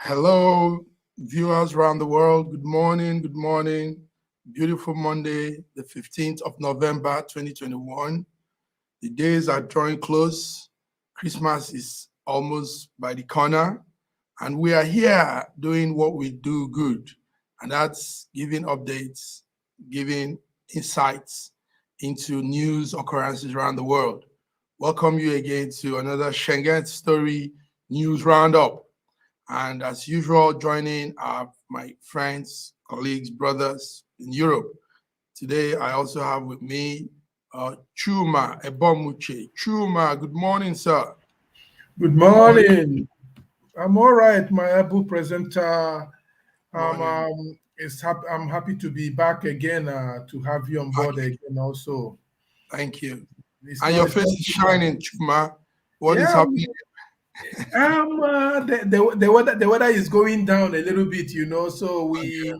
Hello, viewers around the world. Good morning. Good morning. Beautiful Monday, the 15th of November, 2021. The days are drawing close. Christmas is almost by the corner. And we are here doing what we do good. And that's giving updates, giving insights into news occurrences around the world. Welcome you again to another Schengen Story News Roundup. And as usual, joining my friends, colleagues, brothers in Europe. Today, I also have with me Chuma Ebomuche. Chuma, good morning, sir. Good morning. I'm all right, my able presenter. I'm happy to be back again to have you on board again. Also, Thank you. it's And not. your It's face not is shining, Chuma. What is yeah. happening? The weather is going down a little bit, So Okay.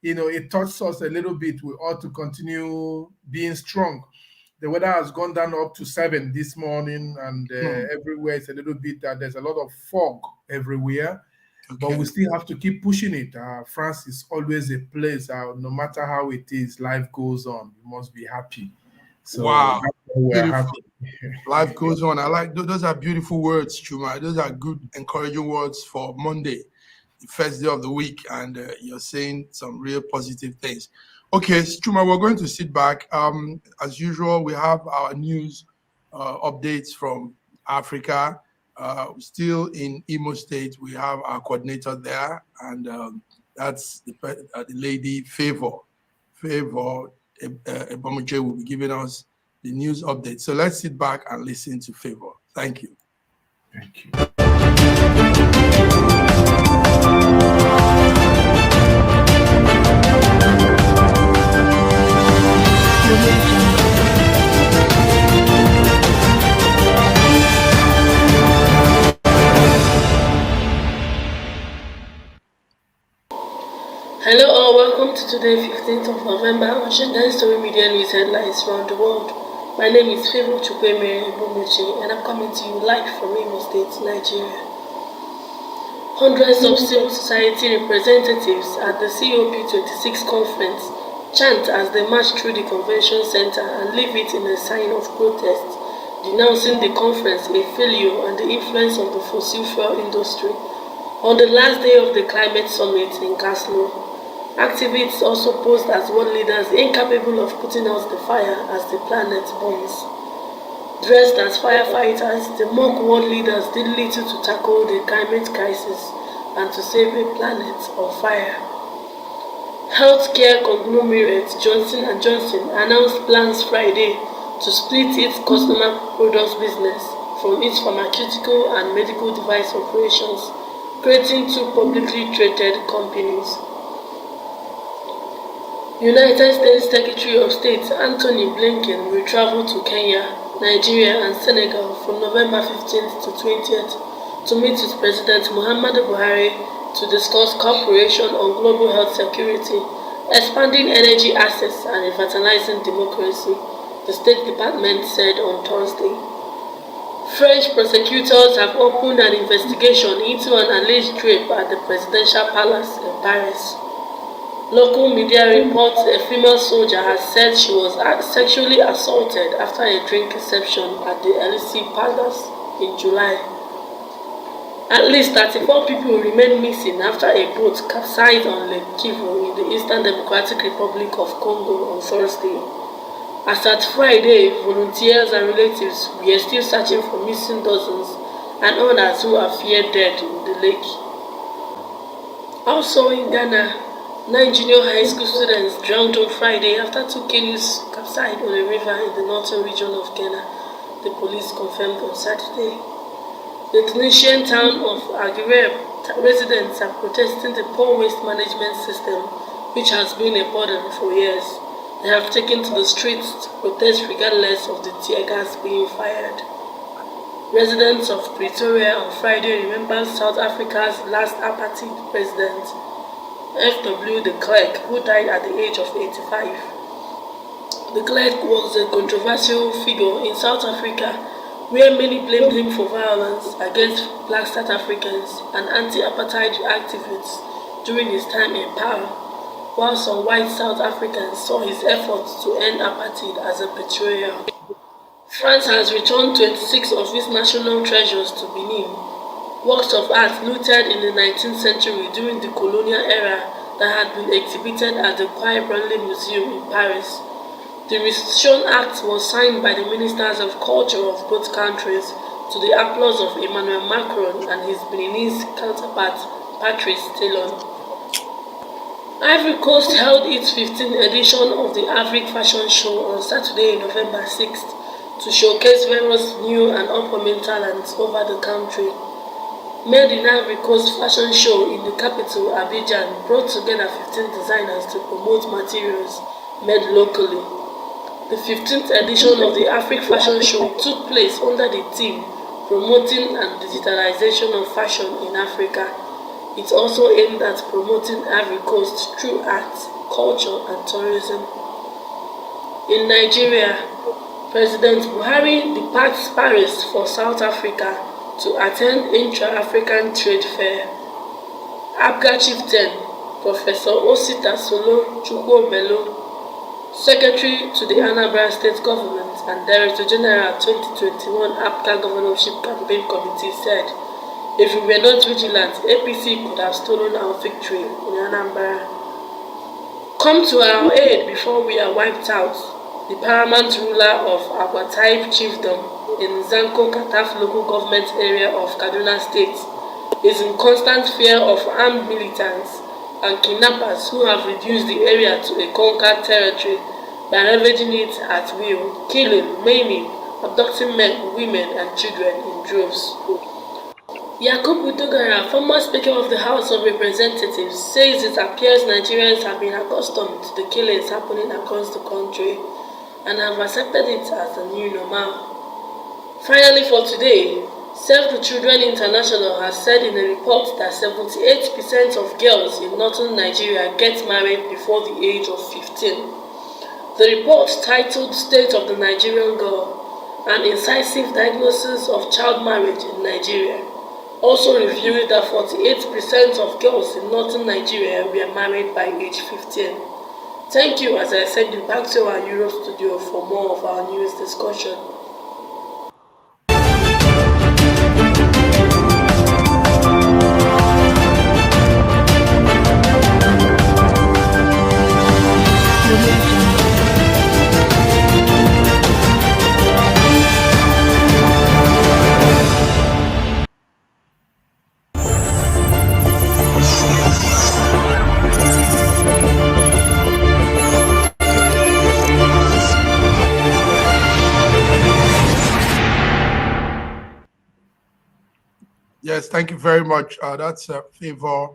it touches us a little bit. We ought to continue being strong. The weather has gone down up to 7 this morning, and everywhere it's a little bit. There's a lot of fog everywhere, but we Okay. still have to keep pushing it. France is always a place. No matter how it is, life goes on. You must be happy. So Wow. that's why we're Beautiful. happy. Life goes on. I like those are beautiful words, Chuma. Those are good, encouraging words for Monday, the first day of the week, and you're saying some real positive things. Okay, Chuma, we're going to sit back. As usual, we have our news updates from Africa. Still in Imo State, we have our coordinator there, and that's the lady Favor. Favor Ebomuche will be giving us the news update. So let's sit back and listen to Favor. Thank you. Thank you. Hello all, welcome to today 15th of November on Schengen Story Media News headlines around the world. My name is Favor Chukwemere Bomuchi and I'm coming to you live from Imo State, Nigeria. Hundreds of civil society representatives at the COP26 conference chant as they march through the convention center and leave it in a sign of protest, denouncing the conference a failure and the influence of the fossil fuel industry. On the last day of the climate summit in Glasgow, activists also posed as world leaders incapable of putting out the fire as the planet burns. Dressed as firefighters, the mock world leaders did little to tackle the climate crisis and to save a planet on fire. Healthcare conglomerate Johnson & Johnson announced plans Friday to split its consumer products business from its pharmaceutical and medical device operations, creating two publicly traded companies. United States Secretary of State Anthony Blinken will travel to Kenya, Nigeria and Senegal from November 15th to 20th to meet with President Muhammadu Buhari to discuss cooperation on global health security, expanding energy access and revitalizing democracy, the State Department said on Thursday. French prosecutors have opened an investigation into an alleged rape at the presidential palace in Paris. Local media reports a female soldier has said she was sexually assaulted after a drink reception at the Elysee Palace in July. At least 34 people remain missing after a boat capsized on Lake Kivu in the Eastern Democratic Republic of Congo on Thursday. As at Friday, volunteers and relatives were still searching for missing dozens and others who are feared dead in the lake. Also in Ghana, 9 junior high school students drowned on Friday after 2 canoes capsized on a river in the northern region of Ghana, the police confirmed on Saturday. The Tunisian town of Aguirre residents are protesting the poor waste management system, which has been a burden for years. They have taken to the streets to protest regardless of the tear gas being fired. Residents of Pretoria on Friday remembered South Africa's last apartheid president, F.W. de Klerk, who died at the age of 85. De Klerk was a controversial figure in South Africa where many blamed him for violence against black South Africans and anti-apartheid activists during his time in power, while some white South Africans saw his efforts to end apartheid as a betrayal. France has returned 26 of its national treasures to Benin, works of art looted in the 19th century during the colonial era that had been exhibited at the Quai Branly Museum in Paris. The Restitution Act was signed by the ministers of culture of both countries to the applause of Emmanuel Macron and his Beninese counterpart, Patrice Talon. Ivory Coast held its 15th edition of the Afrique Fashion Show on Saturday, November 6th, to showcase various new and upcoming talents over the country. Made in Ivory Coast Fashion Show in the capital, Abidjan, brought together 15 designers to promote materials made locally. The 15th edition of the Afrique Fashion Show took place under the theme Promoting and Digitalization of Fashion in Africa. It also aimed at promoting Ivory Coast through arts, culture, and tourism. In Nigeria, President Buhari departs Paris for South Africa to attend Intra-African Trade Fair. APGA Chieftain Professor Osita Solo Chukwuobelo, Secretary to the Anambra State Government and Director General 2021 APGA Governorship Campaign Committee said, if we were not vigilant, APC could have stolen our victory in Anambra. Come to our aid before we are wiped out. The paramount ruler of Agwataib Chiefdom in Zanko Kataf local government area of Kaduna State is in constant fear of armed militants and kidnappers who have reduced the area to a conquered territory by ravaging it at will, killing, maiming, abducting men, women, and children in droves. Yakubu Dogara, former Speaker of the House of Representatives, says it appears Nigerians have been accustomed to the killings happening across the country and have accepted it as the new normal. Finally, for today, Save the Children International has said in a report that 78% of girls in northern Nigeria get married before the age of 15. The report, titled State of the Nigerian Girl, an incisive diagnosis of child marriage in Nigeria, also revealed that 48% of girls in northern Nigeria were married by age 15. Thank you as I send you back to our Europe studio for more of our news discussion. Yes, thank you very much. That's a Favor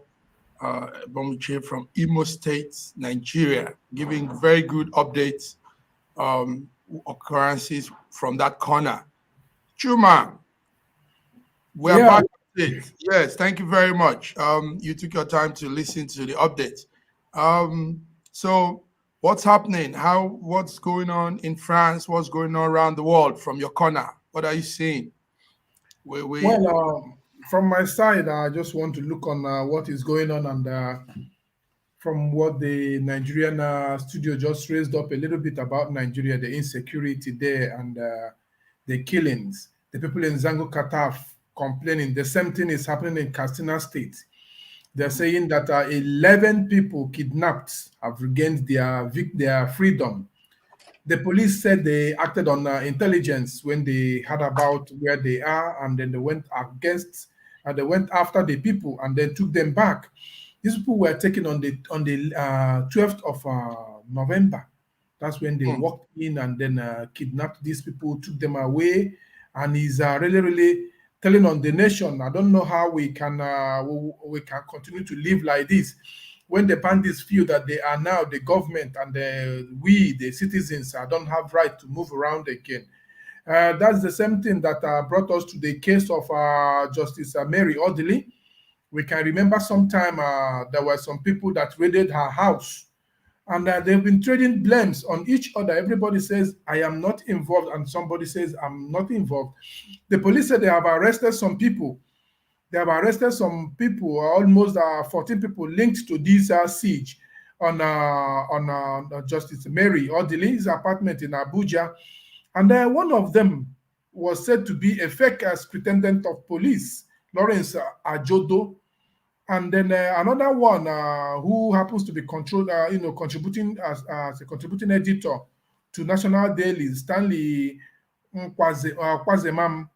Bomuche from Imo State, Nigeria, giving very good updates, occurrences from that corner. Chuma, we're back. Yes, thank you very much. You took your time to listen to the update. So what's happening? What's going on in France? What's going on around the world from your corner? What are you seeing? From my side, I just want to look on what is going on, and from what the Nigerian studio just raised up a little bit about Nigeria, the insecurity there, and the killings, the people in Zango Kataf complaining. The same thing is happening in Katsina State. They're saying that 11 people kidnapped have regained their freedom. The police said they acted on intelligence when they heard about where they are, and then they went after the people and then took them back. These people were taken on the 12th of November. That's when they walked in and then kidnapped these people, took them away, and he's really telling on the nation. I don't know how we can continue to live like this when the bandits feel that they are now the government and we, the citizens, don't have right to move around again. That's the same thing that brought us to the case of Justice Mary Odili. We can remember sometime there were some people that raided her house And they've been trading blames on each other. Everybody says, I am not involved, and somebody says, I'm not involved. The police said they have arrested some people. They have arrested some people, almost 14 people linked to this siege on Justice Mary Odili's apartment in Abuja. And one of them was said to be a fake superintendent of police, Lawrence Ajodo. And then another one who happens to be contributing as a contributing editor to national dailies, Stanley Kwazemam,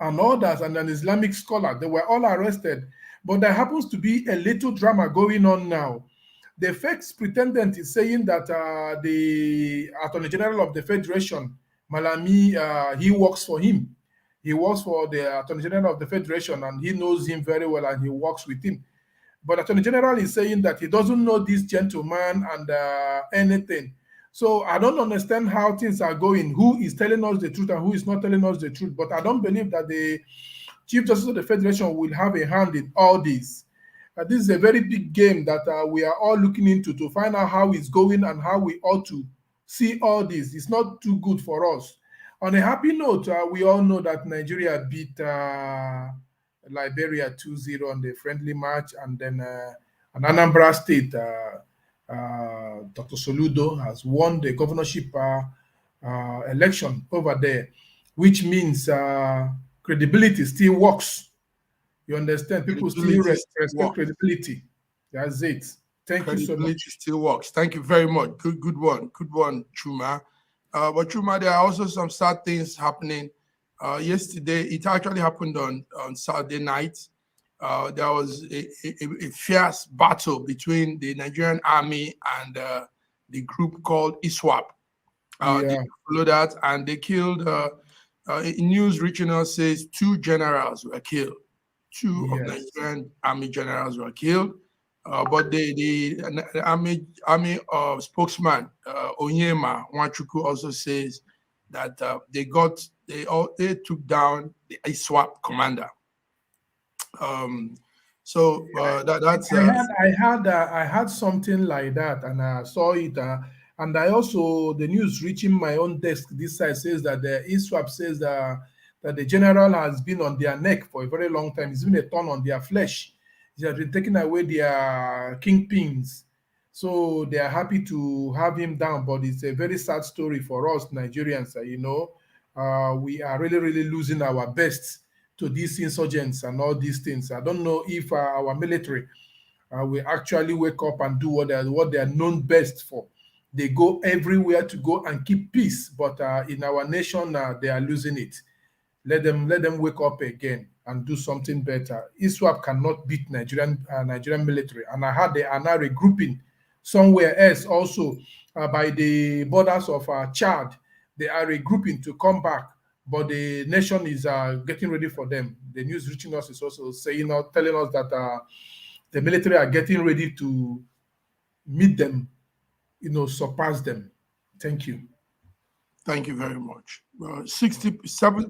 and others, and an Islamic scholar. They were all arrested. But there happens to be a little drama going on now. The fake pretendent is saying that the Attorney General of the Federation, Malami, he works for him. He works for the Attorney General of the Federation, and he knows him very well, and he works with him. But Attorney General is saying that he doesn't know this gentleman and anything. So I don't understand how things are going, who is telling us the truth and who is not telling us the truth. But I don't believe that the Chief Justice of the Federation will have a hand in all this. This is a very big game that we are all looking into to find out how it's going and how we ought to see all this. It's not too good for us. On a happy note, we all know that Nigeria beat Liberia 2-0 on the friendly match, and then an Anambra State, Dr. Soludo has won the governorship election over there, which means credibility still works. You understand? People still respect credibility. That's it. Thank you so much. Credibility still works. Thank you very much. Good one, Chuma. But Chuma, there are also some sad things happening. Yesterday, it actually happened on Saturday night. There was a fierce battle between the Nigerian army and the group called ISWAP. They followed that, and they killed, news reaching us says 2 generals were killed. 2 of the Nigerian army generals were killed. But the army spokesman, Onyema Nwachukwu, also says that they took down the ISWAP commander. That's. I had something like that, and I saw it, and I also, the news reaching my own desk this side says that the ISWAP says that the general has been on their neck for a very long time. It's been a thorn on their flesh. They have been taking away their kingpins. So they are happy to have him down, but it's a very sad story for us Nigerians. We are really, really losing our best to these insurgents and all these things. I don't know if our military will actually wake up and do what they are known best for. They go everywhere to go and keep peace, but in our nation, they are losing it. Let them wake up again and do something better. ISWAP cannot beat Nigerian military, and I heard they are now regrouping somewhere else also by the borders of Chad. They are regrouping to come back, but the nation is getting ready for them. The news reaching us is also telling us that the military are getting ready to meet them, surpass them. Thank you. Thank you very much.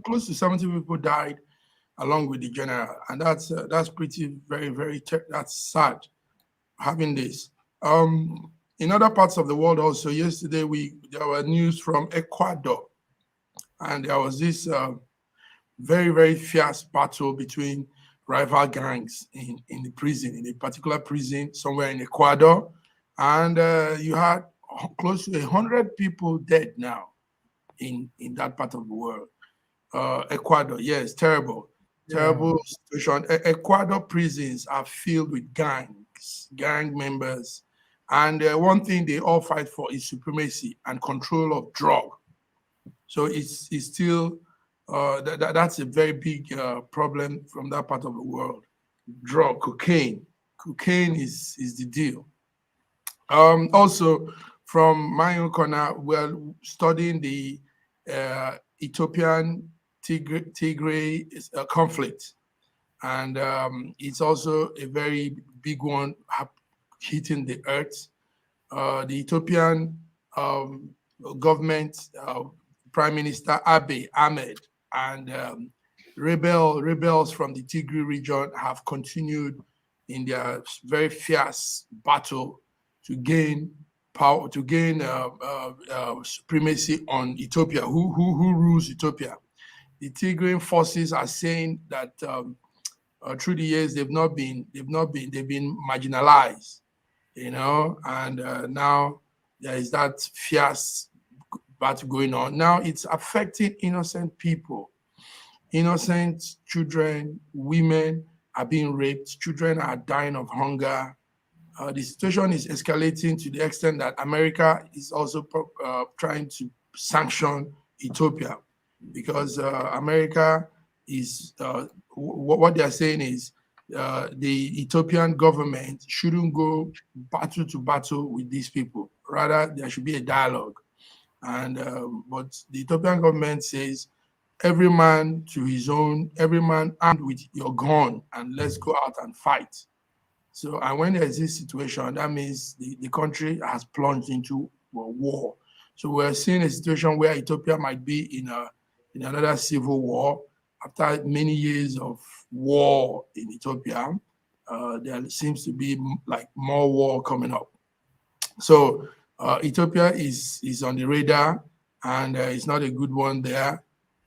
close to 70 people died along with the general, and that's pretty very that's sad having this. In other parts of the world also, yesterday there were news from Ecuador, and there was this very fierce battle between rival gangs in a particular prison somewhere in Ecuador, and you had close to 100 people dead now in that part of the world. Ecuador, yes, terrible situation. Ecuador prisons are filled with gang members, and one thing they all fight for is supremacy and control of drug. So it's still that's a very big problem from that part of the world. Drug, cocaine is the deal. Also, from my own corner, we're studying the Ethiopian Tigray conflict, and it's also a very big one hitting the earth. The Ethiopian government, Prime Minister Abiy Ahmed, and rebels from the Tigray region have continued in their very fierce battle to gain power, to gain supremacy on Ethiopia. Who rules Ethiopia? The Tigrayan forces are saying that through the years they've been marginalized, and now there is that fierce battle going on. Now it's affecting innocent people. Innocent children, women are being raped, children are dying of hunger. The situation is escalating to the extent that America is also trying to sanction Ethiopia, because America is, what they are saying is the Ethiopian government shouldn't go battle to battle with these people. Rather, there should be a dialogue. And but the Ethiopian government says, every man to his own, every man armed with your gun, and let's go out and fight. So, and when there's this situation, that means the country has plunged into a war. So we're seeing a situation where Ethiopia might be in another civil war. After many years of war in Ethiopia, there seems to be like more war coming up. So Ethiopia is on the radar, and it's not a good one there.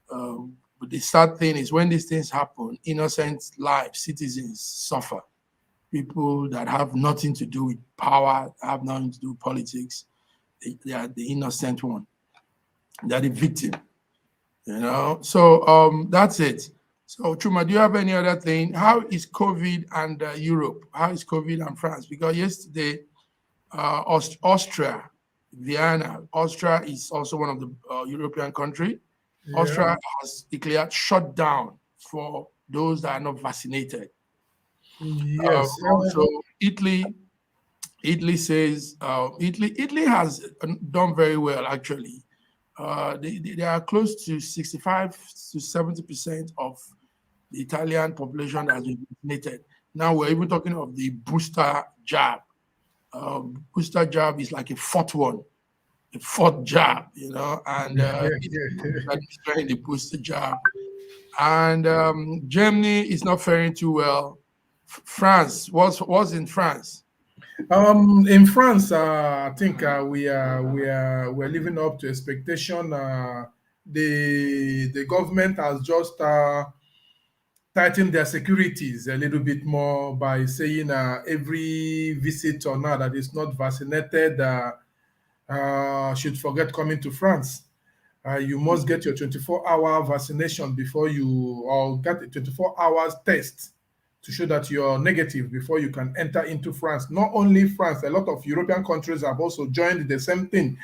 But the sad thing is, when these things happen, innocent lives, citizens suffer. People that have nothing to do with power, have nothing to do with politics, they are the innocent one. They're the victim, So that's it. So Chuma, do you have any other thing? How is COVID and Europe? How is COVID and France? Because yesterday, Austria, Vienna, Austria is also one of the European countries. Yeah. Austria has declared shutdown for those that are not vaccinated. Yes. Also, Italy says Italy has done very well, actually. They are close to 65 to 70% of the Italian population that has been vaccinated. Now we're even talking of the booster jab. Booster jab is like a fourth jab, and it's trying the booster jab. And Germany is not faring too well. France, what's in France? In France, I think we're living up to expectation. The government has just tightened their securities a little bit more by saying every visitor now that is not vaccinated should forget coming to France. You must get your 24-hour vaccination before or get a 24 hours test to show that you're negative before you can enter into France. Not only France, a lot of European countries have also joined the same thing.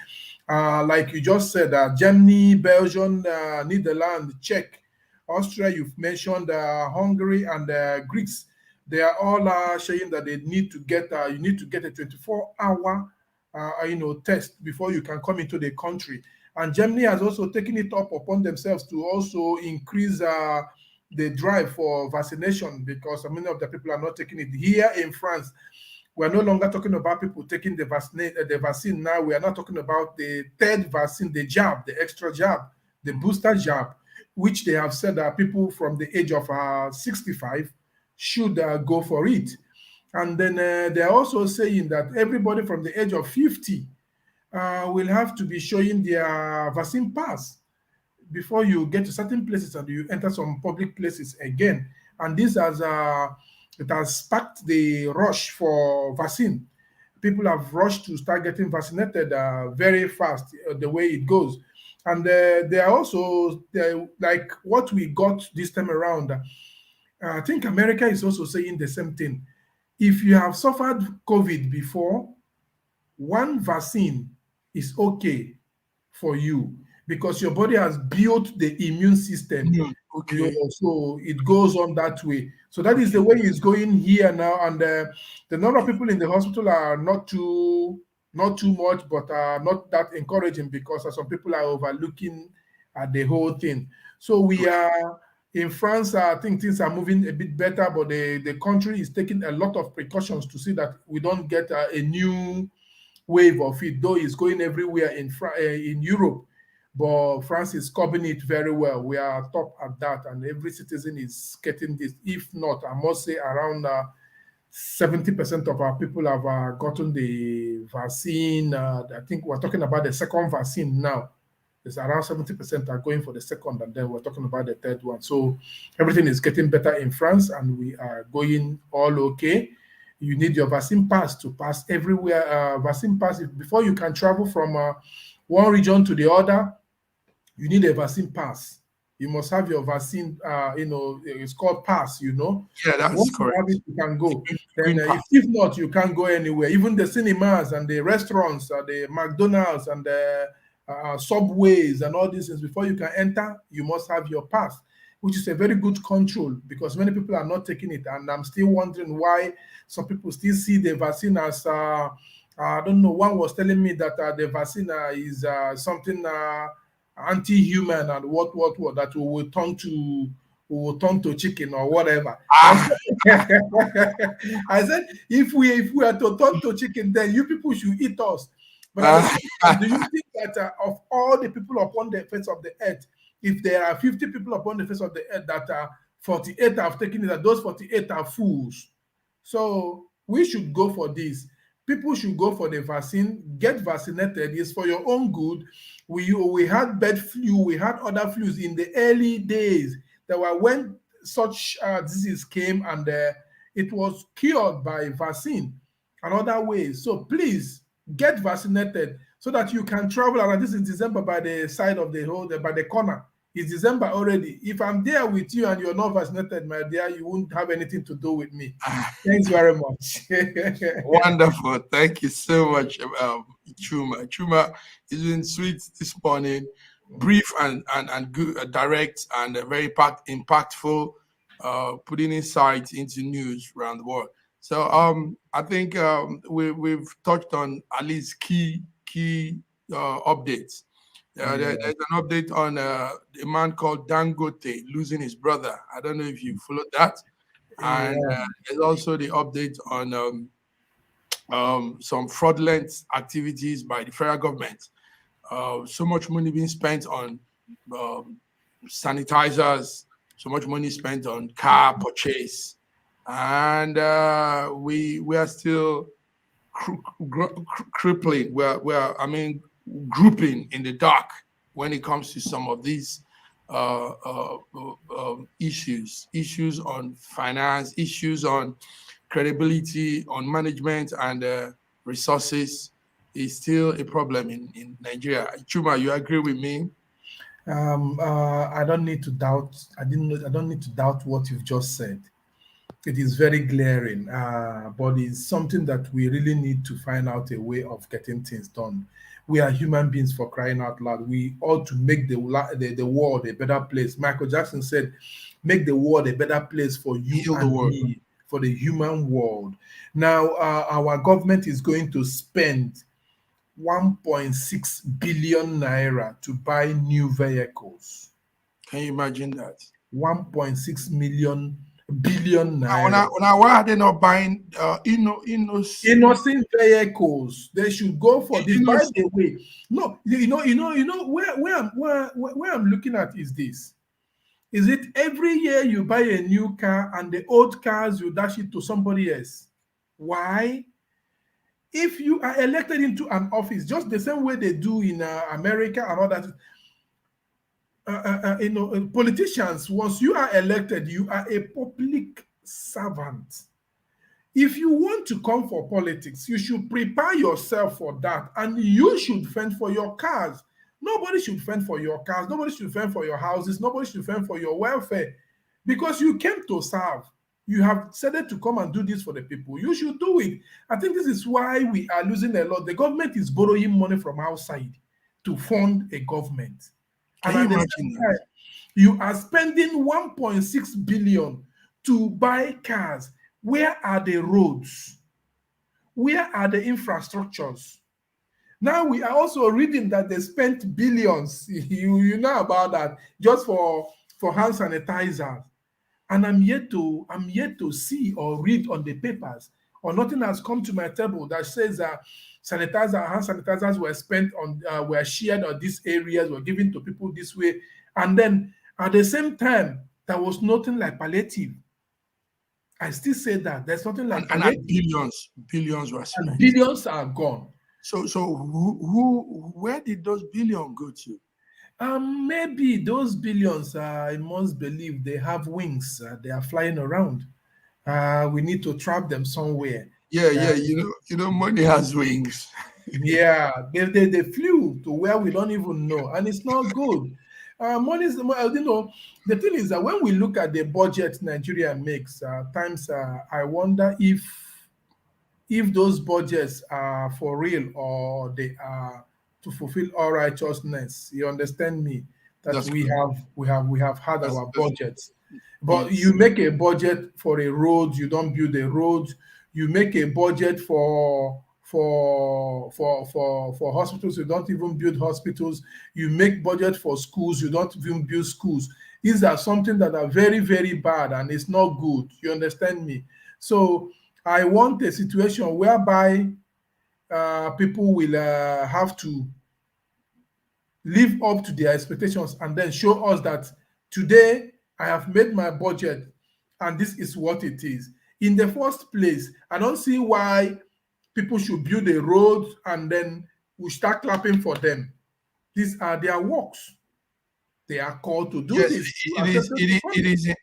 Like you just said, Germany, Belgium, Netherlands, Czech, Austria, you've mentioned Hungary and Greeks. They are all saying that they need to get you need to get a 24-hour test before you can come into the country. And Germany has also taken it up upon themselves to also increase the drive for vaccination, because many of the people are not taking it. Here in France, we're no longer talking about people taking the vaccine now. We are not talking about the third vaccine, the jab, the extra jab, the booster jab, which they have said that people from the age of 65 should go for it. And then they're also saying that everybody from the age of 50 will have to be showing their vaccine pass before you get to certain places and you enter some public places again. And this it has sparked the rush for vaccine. People have rushed to start getting vaccinated very fast, the way it goes. And they are also, like what we got this time around, I think America is also saying the same thing. If you have suffered COVID before, one vaccine is okay for you because your body has built the immune system. Okay. So it goes on that way. So that is the way it's going here now. And the number of people in the hospital are not too much, but not that encouraging, because some people are overlooking at the whole thing. So we are in France. I think things are moving a bit better, but the country is taking a lot of precautions to see that we don't get a new wave of it, though it's going everywhere in Europe. But France is coping it very well. We are top at that, and every citizen is getting this. If not, I must say around 70% of our people have gotten the vaccine. I think we're talking about the second vaccine now. It's around 70% are going for the second, and then we're talking about the third one. So everything is getting better in France, and we are going all okay. You need your vaccine pass to pass everywhere. Vaccine pass before you can travel from one region to the other. You need a vaccine pass. You must have your vaccine. It's called pass. Yeah, that's Once you have correct. it, you can go. Then, Green pass. if not, you can't go anywhere. Even the cinemas and the restaurants, the McDonald's and the subways and all these things. Before you can enter, you must have your pass, which is a very good control because many people are not taking it. And I'm still wondering why some people still see the vaccine as I don't know. One was telling me that the vaccine is something anti-human and what that we will turn to chicken or whatever. I said, if we are to turn to chicken, then you people should eat us. But at the same time, do you think that of all the people upon the face of the earth, if there are 50 people upon the face of the earth that 48 have taken it, that those 48 are fools? So we should go for this. People should go for the vaccine, get vaccinated. It's for your own good. We had bird flu, we had other flus in the early days. There were when such disease came and it was cured by vaccine and other ways. So please get vaccinated so that you can travel around. This is December by the side of the whole, by the corner. It's December already. If I'm there with you and you're not vaccinated, my dear, you won't have anything to do with me. Thanks very much. Wonderful. Thank you so much, Chuma. Chuma has been sweet this morning, brief and good, direct and very impactful, putting insight into news around the world. So I think we've touched on at least key updates. There's an update on a man called Dangote losing his brother. I don't know if you followed that. And there's also the update on some fraudulent activities by the federal government. So much money being spent on sanitizers, so much money spent on car purchase, and we are still crippling. We're grouping in the dark when it comes to some of these issues on finance, issues on credibility, on management and resources is still a problem in Nigeria. Chuma, you agree with me? I don't need to doubt. I don't need to doubt what you've just said. It is very glaring, but it's something that we really need to find out a way of getting things done. We are human beings, for crying out loud. We ought to make the world a better place. Michael Jackson said, "Make the world a better place for you and me, for the human world." Now, our government is going to spend 1.6 billion naira to buy new vehicles. Can you imagine that? 1.6 billion naira. Now, why are they not buying innocent vehicles? They should go for this. By the way, no, where I'm looking at is this. Is it every year you buy a new car and the old cars you dash it to somebody else? Why? If you are elected into an office, just the same way they do in America and all that, politicians, once you are elected, you are a public servant. If you want to come for politics, you should prepare yourself for that, and you should fend for your cars. Nobody should fend for your cars. Nobody should fend for your houses. Nobody should fend for your welfare, because you came to serve. You have decided to come and do this for the people. You should do it. I think this is why we are losing a lot. The government is borrowing money from outside to fund a government. Can you imagine that? You are spending 1.6 billion to buy cars. Where are the roads? Where are the infrastructures? Now we are also reading that they spent billions. You know about that, just for hand sanitizers. And I'm yet to see or read on the papers, or nothing has come to my table that says that hand sanitizers were spent on, were shared on these areas, were given to people this way. And then at the same time, there was nothing like palliative. I still say that there's nothing like and billions were and spent. billions are gone. So where did those billions go to? Maybe those billions, I must believe they have wings. They are flying around. We need to trap them somewhere. Yeah, Uh, money has wings. yeah, they flew to where we don't even know, and it's not good. Money is, the thing is that when we look at the budget Nigeria makes, times I wonder if those budgets are for real or they are to fulfill all righteousness. You understand me? That That's good. we have had our That's budgets. But it's you make a budget for a road, you don't build a road. You make a budget for hospitals, you don't even build hospitals. You make budget for schools, you don't even build schools. These are something that are very, very bad and it's not good. You understand me? So I want a situation whereby people will have to live up to their expectations and then show us that today I have made my budget and this is what it is. In the first place, I don't see why people should build a road and then we start clapping for them. These are their works. They are called to do yes, this.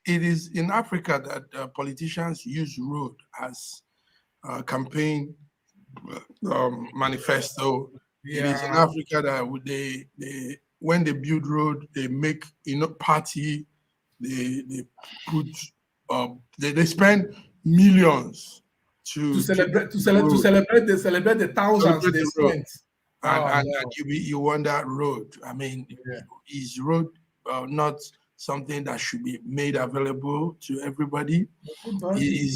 it is in Africa that politicians use road as campaign manifesto. It is in Yeah. Africa that they when they build road, they make party. They put they spend millions To to celebrate, the road, they celebrate the thousands celebrate they the road, spent. and Oh and, no. and you wonder road. I mean, Yeah. is road not something that should be made available to everybody? Everybody.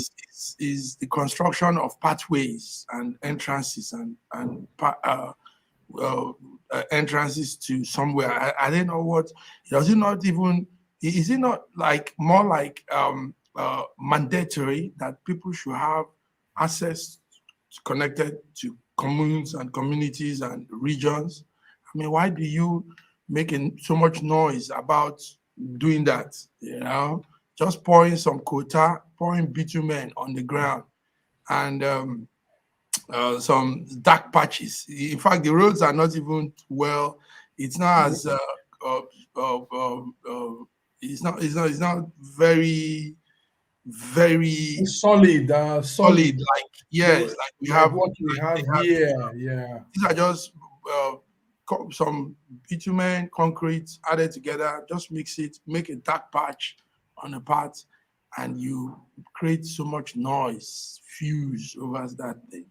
Is the construction of pathways and entrances entrances to somewhere. I don't know what. Does it not even? Is it not like more like mandatory that people should have access connected to communes and communities and regions? I mean, why do you making so much noise about doing that? Just pouring some quota, pouring bitumen on the ground, and some dark patches. In fact, the roads are not even well. It's not as uh, uh, uh, uh, it's not very very Solid, solid. solid. Like yes, The, like we like have what we like they have have here. Yeah. these are just some bitumen, concrete added together. Just mix it, make a dark patch on a part, and you create so much noise, fuse over that thing.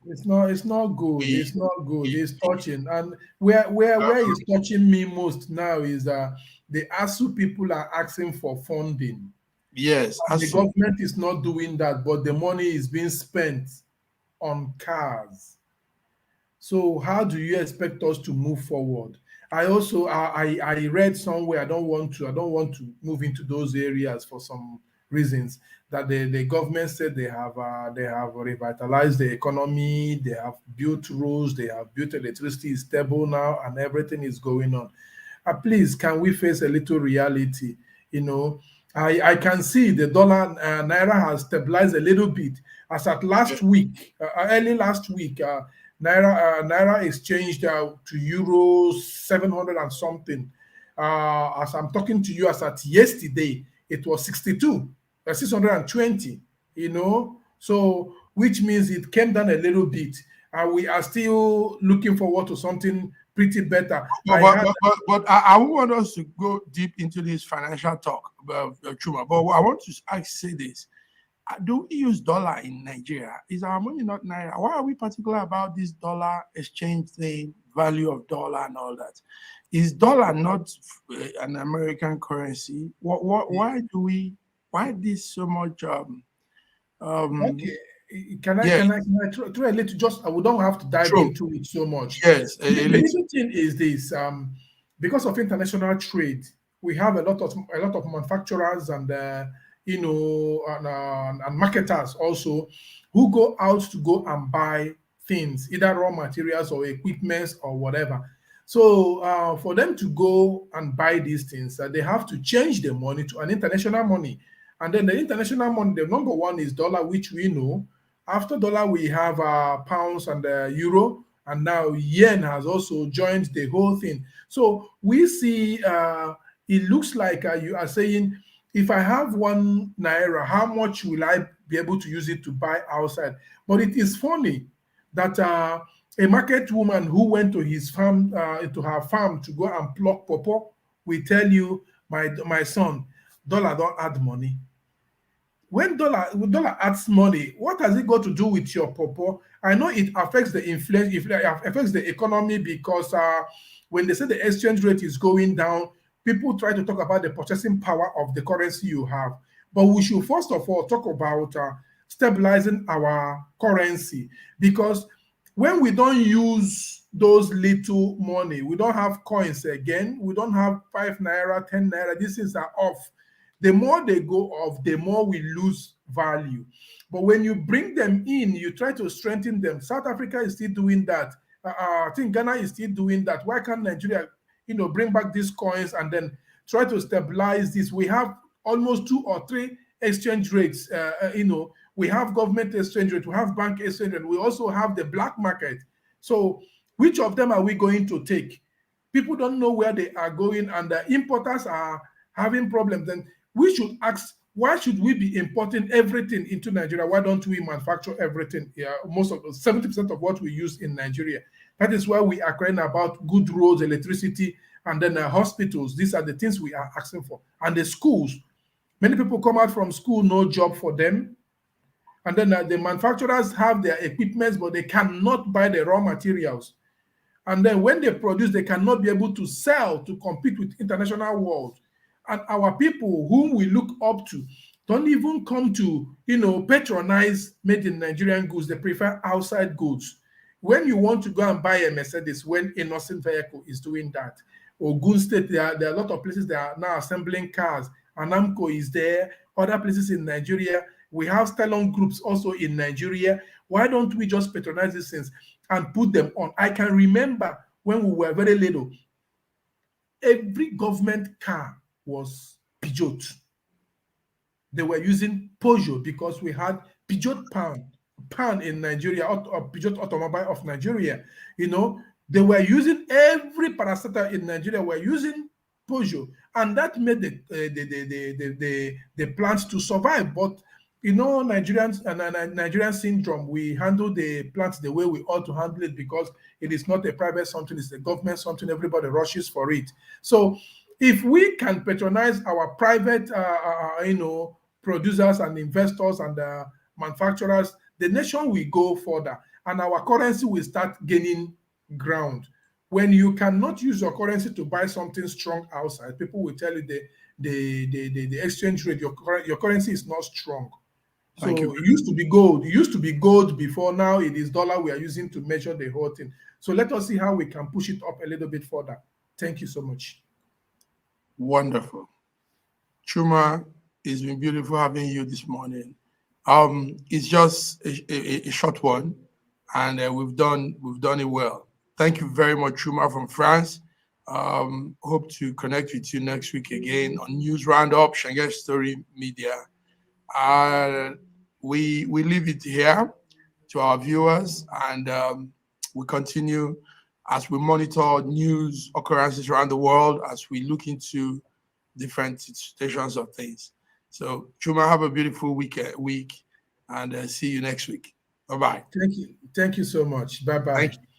It's not good. We, It's not good. we, It's touching. And where uh, is touching me most now is the ASU people are asking for funding. yes, And the as government is not doing that, but the money is being spent on cars. So how do you expect us to move forward? I also I read somewhere, I don't want to move into those areas for some reasons, that the government said they have revitalized the economy, they have built roads, they have built electricity is stable now and everything is going on. Please, can we face a little reality? You know, I can see the dollar naira has stabilized a little bit. As at last week, early last week, naira exchanged to euros 700 and something. As I'm talking to you, as at yesterday, it was 62, 620. You know, so which means it came down a little bit. We are still looking forward to something pretty better. but, but I won't want us to go deep into this financial talk, Chuma. But I want to say this: do we use dollar in Nigeria? Is our money not naira? Why are we particular about this dollar exchange thing, value of dollar, and all that? Is dollar not an American currency? Why do we? Why this so much? Okay. Yeah, Can I throw a little, just we don't have to dive true. into it so much. Yes, The a little. little thing is this, because of international trade, we have a lot of manufacturers and and marketers also who go out to go and buy things, either raw materials or equipments or whatever. So for them to go and buy these things, they have to change the money to an international money. And then the international money, the number one is dollar, which we know. After dollar, we have pounds and euro, and now yen has also joined the whole thing. So we see it looks like you are saying, if I have 1 naira, how much will I be able to use it to buy outside? But it is funny that a market woman who went to his farm, to her farm to go and pluck pawpaw, will tell you, my son, dollar don't add money. When dollar adds money, what has it got to do with your pawpaw? I know it affects the inflation, it affects the economy, because when they say the exchange rate is going down, people try to talk about the purchasing power of the currency you have. But we should first of all talk about stabilizing our currency, because when we don't use those little money, we don't have coins again, we don't have 5 naira, 10 naira, these things are off. The more they go off, the more we lose value. But when you bring them in, you try to strengthen them. South Africa is still doing that. I think Ghana is still doing that. Why can't Nigeria, bring back these coins and then try to stabilize this? We have almost 2 or 3 exchange rates. We have government exchange rate, we have bank exchange rate, we also have the black market. So which of them are we going to take? People don't know where they are going, and the importers are having problems. Then we should ask, why should we be importing everything into Nigeria? Why don't we manufacture everything? Most of 70% of what we use in Nigeria. That is why we are crying about good roads, electricity, and then hospitals. These are the things we are asking for. And the schools. Many people come out from school, no job for them. And then the manufacturers have their equipment, but they cannot buy the raw materials. And then when they produce, they cannot be able to sell to compete with international world. And our people whom we look up to don't even come to, patronize made in Nigerian goods. They prefer outside goods. When you want to go and buy a Mercedes, when Innocent Vehicle is doing that, Ogun State, there are a lot of places that are now assembling cars. Anamco is there, other places in Nigeria. We have Stellon groups also in Nigeria. Why don't we just patronize these things and put them on? I can remember when we were very little, every government car was Peugeot. They were using Peugeot because we had Peugeot Pan in Nigeria, or Peugeot Automobile of Nigeria. They were using, every parastatal in Nigeria were using Peugeot, and that made the plants to survive. But Nigerians and Nigerian syndrome, we handle the plants the way we ought to handle it, because it is not a private something, it's a government something. Everybody rushes for it. So if we can patronize our private producers and investors and manufacturers, the nation will go further, and our currency will start gaining ground. When you cannot use your currency to buy something strong outside, people will tell you the exchange rate, your currency is not strong. So Thank you. it used to be gold. It used to be gold before. Now it is dollar we are using to measure the whole thing. So let us see how we can push it up a little bit further. Thank you so much. Wonderful. Chuma, it's been beautiful having you this morning. It's just a short one, and we've done it well. Thank you very much, Chuma from France. Hope to connect with you next week again on News Roundup, Schengen Story Media. We leave it here to our viewers, and we continue as we monitor news occurrences around the world, as we look into different situations of things. So, Chuma, have a beautiful week, and see you next week. Bye-bye. Thank you so much. Bye-bye. Thank you.